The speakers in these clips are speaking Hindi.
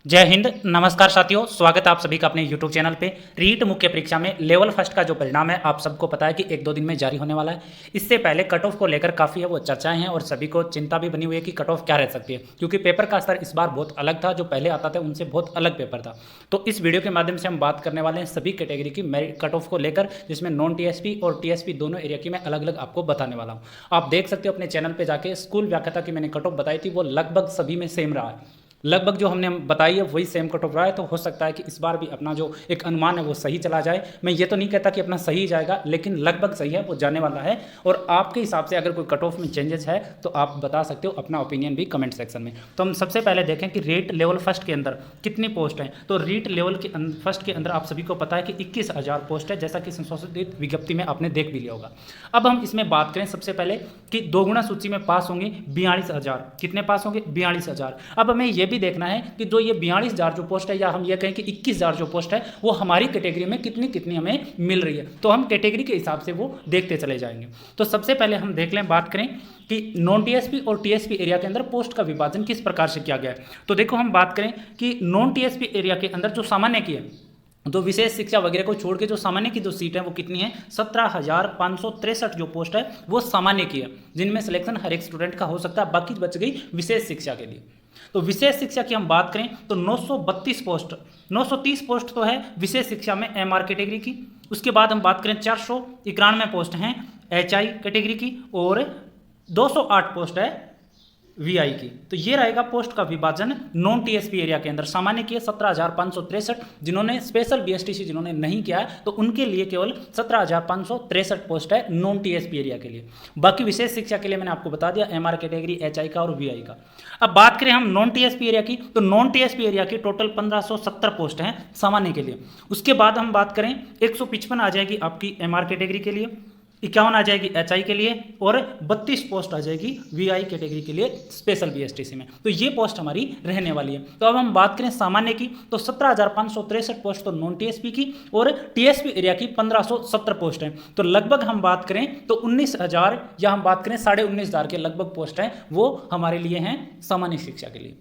जय हिंद। नमस्कार साथियों, स्वागत है आप सभी का अपने YouTube चैनल पे। रीट मुख्य परीक्षा में लेवल फर्स्ट का जो परिणाम है आप सबको पता है कि एक दो दिन में जारी होने वाला है। इससे पहले कट ऑफ को लेकर काफ़ी है वो चर्चाएं हैं और सभी को चिंता भी बनी हुई है कि कट ऑफ क्या रह सकती है, क्योंकि पेपर का स्तर इस बार बहुत अलग था। जो पहले आता था उनसे बहुत अलग पेपर था। तो इस वीडियो के माध्यम से हम बात करने वाले हैं सभी कैटेगरी की मेरिट कट ऑफ को लेकर, जिसमें नॉन टीएसपी और टीएसपी दोनों एरिया की मैं अलग अलग आपको बताने वाला हूँ। आप देख सकते हो अपने चैनल पर जाके, स्कूल व्याख्याता की मैंने कट ऑफ बताई थी वो लगभग सभी में सेम रहा है। लगभग जो हमने बताई है वही सेम कट ऑफ रहा है। तो हो सकता है कि इस बार भी अपना जो एक अनुमान है वो सही चला जाए। मैं ये तो नहीं कहता कि अपना सही जाएगा, लेकिन लगभग सही है वो जाने वाला है। और आपके हिसाब से अगर कोई कट ऑफ में चेंजेस है तो आप बता सकते हो अपना ओपिनियन भी कमेंट सेक्शन में। तो हम सबसे पहले देखें कि रेट लेवल फर्स्ट के अंदर कितनी पोस्ट हैं। तो रेट लेवल के फर्स्ट के अंदर आप सभी को पता है कि 21,000 पोस्ट है, जैसा कि संशोधित विज्ञप्ति में आपने देख भी लिया होगा। अब हम इसमें बात करें सबसे पहले कि दोगुना सूची में पास होंगे 42,000। कितने पास होंगे? 42,000। अब हमें यह भी देखना है कि जो ये 42,000 जो पोस्ट है, या हम ये कहें कि 21,000 जो पोस्ट है, वो हमारी कैटेगरी में कितनी कितनी हमें मिल रही है। तो हम कैटेगरी के हिसाब से वो देखते चले जाएंगे। तो सबसे पहले हम देख लें, बात करें कि नॉन टीएसपी और टीएसपी एरिया के अंदर पोस्ट का विभाजन किस प्रकार से किया गया है। तो देखो हम बात करें कि नॉन टीएसपी एरिया के अंदर जो सामान्य की है, तो विशेष शिक्षा वगैरह को छोड़ के जो सामान्य की जो सीट है वो कितनी है? 17,563 जो पोस्ट है वो सामान्य की है, जिनमें सिलेक्शन हर एक स्टूडेंट का हो सकता है। बाकी बच गई विशेष शिक्षा के लिए। तो विशेष शिक्षा की हम बात करें तो 932 पोस्ट, 930 पोस्ट तो है विशेष शिक्षा में एमआर कैटेगरी की। उसके बाद हम बात करें 491 पोस्ट हैं एचआई कैटेगरी की, और 208 पोस्ट है वीआई की। तो ये रहेगा पोस्ट का विभाजन नॉन टीएसपी एरिया के अंदर। सामान्य की 17,563, जिन्होंने स्पेशल बीएसटीसी जिन्होंने नहीं किया है तो उनके लिए केवल 17,563 पोस्ट है नॉन टीएसपी एरिया के लिए। बाकी विशेष शिक्षा के लिए मैंने आपको बता दिया एमआर कैटेगरी, एचआई का और वीआई का। अब बात करें हम नॉन टीएसपी एरिया की, तो नॉन टीएसपी एरिया की टोटल 1570 पोस्ट हैं सामान्य के लिए। उसके बाद हम बात करें 155 आ जाएगी आपकी एमआर कैटेगरी के लिए, 51 आ जाएगी एचआई के लिए, और 32 पोस्ट आ जाएगी वीआई कैटेगरी के लिए स्पेशल बीएसटीसी में। तो ये पोस्ट हमारी रहने वाली है। तो अब हम बात करें सामान्य की, तो 17,563 पोस्ट तो नॉन टीएसपी की, और टीएसपी एरिया की 1570 पोस्ट हैं। तो लगभग हम बात करें तो 19,000 या हम बात करें 19,500 के लगभग पोस्ट हैं वो हमारे लिए हैं सामान्य शिक्षा के लिए।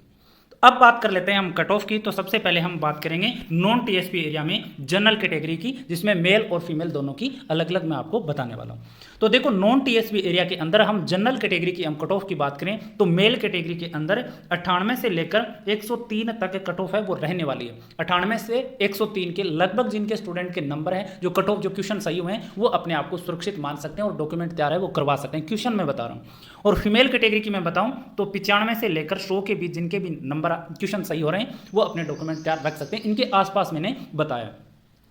अब बात कर लेते हैं हम कट ऑफ की। तो सबसे पहले हम बात करेंगे नॉन टीएसपी एरिया में जनरल कैटेगरी की, जिसमें मेल और फीमेल दोनों की अलग अलग मैं आपको बताने वाला हूं। तो देखो नॉन टीएसपी एरिया के अंदर हम जनरल कैटेगरी की हम कट ऑफ की बात करें तो मेल कैटेगरी के अंदर 98 से लेकर 103 तक कट ऑफ है वो रहने वाली है। 98 से 103 के लगभग जिनके स्टूडेंट के नंबर हैं, जो कट ऑफ जो क्वेश्चन सही हुए हैं, वो अपने आप को सुरक्षित मान सकते हैं और डॉक्यूमेंट तैयार है वो करवा सकते हैं। क्वेश्चन मैं बता रहा हूँ। और फीमेल कैटेगरी की मैं बताऊं तो 95 से लेकर 100 के बीच जिनके भी नंबर क्वेश्चन सही हो रहे हैं वो अपने डॉक्यूमेंट तैयार रख सकते हैं। इनके आसपास मैंने बताया।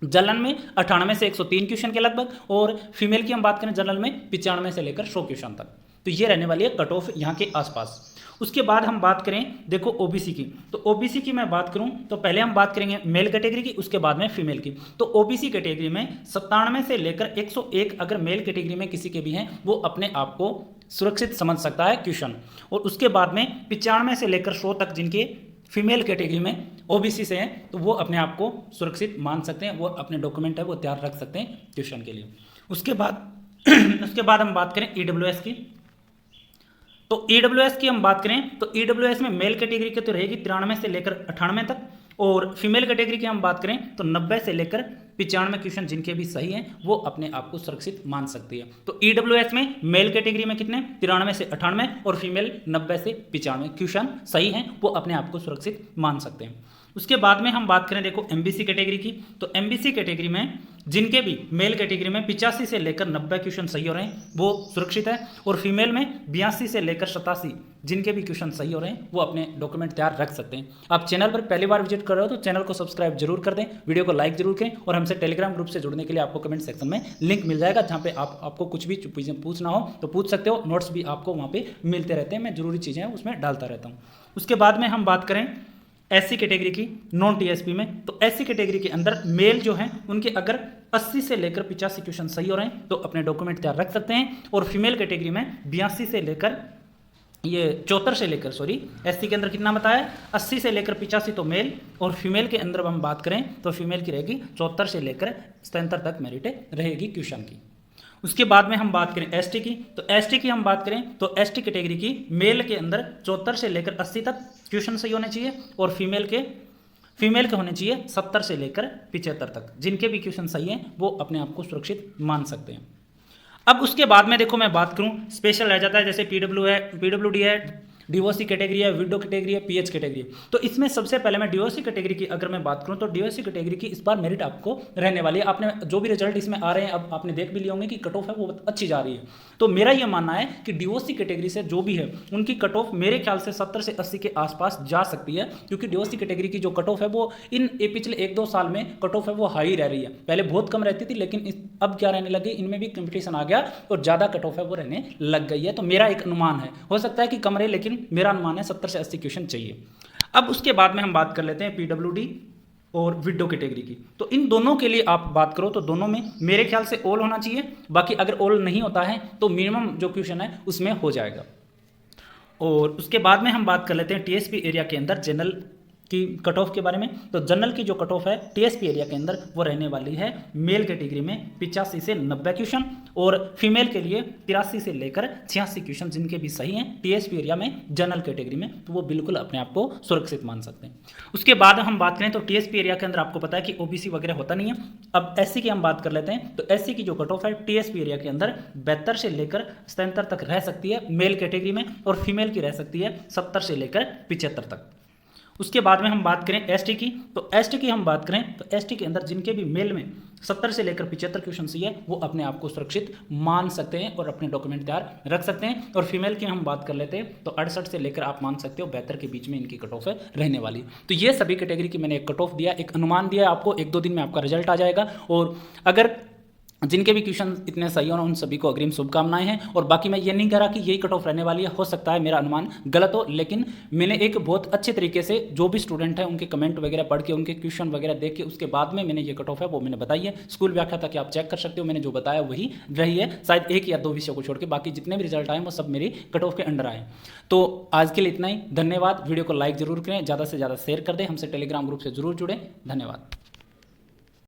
जनरल में 98 से 103 क्वेश्चन के लगभग, और फीमेल की हम बात करें जनरल में 95 से लेकर 100 क्वेश्चन तक। तो ये रहने वाली है कट ऑफ यहाँ के आसपास। उसके बाद हम बात करें देखो ओबीसी की, तो ओबीसी की मैं बात करूं तो पहले हम बात करेंगे मेल कैटेगरी की, उसके बाद में फीमेल की। तो ओबीसी कैटेगरी में 97 से लेकर 101 अगर मेल कैटेगरी में किसी के भी हैं वो अपने आप को सुरक्षित समझ सकता है क्वेश्चन। और उसके बाद में 95 से लेकर 100 तक जिनके फीमेल कैटेगरी में ओबीसी से हैं तो वो अपने आप को सुरक्षित मान सकते हैं, वो अपने डॉक्यूमेंट है वो तैयार रख सकते हैं ट्यूशन के लिए। उसके बाद उसके बाद हम बात करें ईडब्ल्यूएस की, तो ईडब्ल्यूएस की हम बात करें तो ईडब्ल्यूएस में मेल कैटेगरी के तो रहेगी 93 से लेकर 98 तक, और फीमेल कैटेगरी की हम बात करें तो 90 से लेकर 95 क्वेश्चन जिनके भी सही हैं वो अपने आप को सुरक्षित मान सकती है। तो ईडब्ल्यूएस में मेल कैटेगरी में कितने? 93 से 98, और फीमेल 90 से 95 क्वेश्चन सही हैं वो अपने आप को सुरक्षित मान सकते हैं। उसके बाद में हम बात करें देखो एमबीसी कैटेगरी की, तो एमबीसी कैटेगरी में जिनके भी मेल कैटेगरी में 85 से लेकर 90 क्वेश्चन सही हो रहे हैं वो सुरक्षित है, और फीमेल में 82 से लेकर 87 जिनके भी क्वेश्चन सही हो रहे हैं वो अपने डॉक्यूमेंट तैयार रख सकते हैं। आप चैनल पर पहली बार विजिट कर रहे हो तो चैनल को सब्सक्राइब जरूर कर दें, वीडियो को लाइक जरूर करें, और हमसे टेलीग्राम ग्रुप से जुड़ने के लिए आपको कमेंट सेक्शन में लिंक मिल जाएगा, जहाँ पे आपको कुछ भी पूछना हो तो पूछ सकते हो। नोट्स भी आपको वहाँ पे मिलते रहते हैं, मैं जरूरी चीज़ें उसमें डालता रहता हूँ। उसके बाद में हम बात करें एससी कैटेगरी की नॉन टीएसपी में, तो एससी कैटेगरी के अंदर मेल जो हैं उनके अगर 80 से लेकर 85 क्वेश्चन सही हो रहे हैं तो अपने डॉक्यूमेंट तैयार रख सकते हैं, और फीमेल कैटेगरी में 82 से लेकर ये 74 से लेकर एससी के अंदर कितना बताया 80 से लेकर 85 तो मेल, और फीमेल के अंदर हम बात करें तो फीमेल की रहेगी 74 से लेकर 77 तक मेरिट रहेगी क्वेश्चन की। उसके बाद में हम बात करें एसटी की, तो एसटी की हम बात करें तो एसटी कैटेगरी की मेल के अंदर 74 से लेकर 80 तक क्वेश्चन सही होने चाहिए, और फीमेल के फीमेल के होने चाहिए 70 से लेकर 75 तक। जिनके भी क्वेश्चन सही हैं वो अपने आप को सुरक्षित मान सकते हैं। अब उसके बाद में देखो मैं बात करूं, स्पेशल रह जाता है, जैसे पीडब्ल्यू है, पीडब्ल्यूडी है, डीओसी कैटेगरी है, विडो कैटेगरी है, पीएच कैटेगरी है। तो इसमें सबसे पहले मैं डीओसी कैटेगरी की अगर मैं बात करूं तो डीओसी कैटेगरी की इस बार मेरिट आपको रहने वाली है। आपने जो भी रिजल्ट इसमें आ रहे हैं अब आपने देख भी लिए होंगे कि कट ऑफ है वो अच्छी जा रही है। तो मेरा ये मानना है कि डीओसी कैटेगरी से जो भी है उनकी कट ऑफ मेरे ख्याल से 70 से 80 के आसपास जा सकती है, क्योंकि डीओसी कैटेगरी की जो कट ऑफ है वो इन पिछले 1-2 साल में कट ऑफ है वो हाई रह रही है। पहले बहुत कम रहती थी लेकिन अब क्या रहने लगी, इनमें भी कंपटीशन आ गया और ज़्यादा कट ऑफ है वो रहने लग गई है। तो मेरा एक अनुमान है, हो सकता है कि कम रहे, लेकिन मेरा अनुमान है 70 से 80 क्वेश्चन चाहिए। अब उसके बाद में हम बात कर लेते हैं पीडब्ल्यूडी और विडो कैटेगरी की। तो इन दोनों के लिए आप बात करो तो दोनों में मेरे ख्याल से ऑल होना चाहिए। बाकी अगर ऑल नहीं होता है तो मिनिमम जो क्वेश्चन है उसमें हो जाएगा। और उसके बाद में हम बात कर लेते हैं टीएसपी एरिया के अंदर जनरल की कट ऑफ के बारे में। तो जनरल की जो कट ऑफ है टीएसपी एरिया के अंदर वो रहने वाली है मेल कैटेगरी में 85 से 90 क्वेश्चन, और फीमेल के लिए 83 से लेकर 86 क्वेश्चन जिनके भी सही हैं टीएसपी एरिया में जनरल कैटेगरी में, तो वो बिल्कुल अपने आप को सुरक्षित मान सकते हैं। उसके बाद हम बात करें तो टीएसपी एरिया के अंदर आपको पता है कि ओबीसी वगैरह होता नहीं है। अब एससी की हम बात कर लेते हैं। तो एससी की जो कट ऑफ है टीएसपी एरिया के अंदर 72 से लेकर 77 तक रह सकती है मेल कैटेगरी में, और फीमेल की रह सकती है 70 से लेकर 75 तक। उसके बाद में हम बात करें एसटी की। तो एसटी की हम बात करें तो एसटी के अंदर जिनके भी मेल में 70 से लेकर 75 क्वेश्चन सही है वो अपने आप को सुरक्षित मान सकते हैं और अपने डॉक्यूमेंट तैयार रख सकते हैं। और फीमेल की हम बात कर लेते हैं तो 68 से लेकर आप मान सकते हो 72 के बीच में इनकी कट ऑफ रहने वाली। तो ये सभी कैटेगरी की मैंने एक कट ऑफ दिया, एक अनुमान दिया आपको। 1-2 दिन में आपका रिजल्ट आ जाएगा। और अगर जिनके भी क्वेश्चन इतने सही हो उन सभी को अग्रिम शुभकामनाएं हैं। और बाकी मैं ये नहीं कह रहा कि यही कट ऑफ रहने वाली है, हो सकता है मेरा अनुमान गलत हो, लेकिन मैंने एक बहुत अच्छे तरीके से जो भी स्टूडेंट है उनके कमेंट वगैरह पढ़ के उनके क्वेश्चन वगैरह देख के उसके बाद में मैंने ये कट ऑफ है वो मैंने बताई है। स्कूल व्याख्या तक आप चेक कर सकते हो, मैंने जो बताया वही रही है, शायद 1 या 2 विषयों को छोड़ के बाकी जितने भी रिजल्ट आए वो सब मेरी कट ऑफ के अंडर आए। तो आज के लिए इतना ही, धन्यवाद। वीडियो को लाइक जरूर करें, ज़्यादा से ज़्यादा शेयर कर दें, हमसे टेलीग्राम ग्रुप से जरूर जुड़ें। धन्यवाद।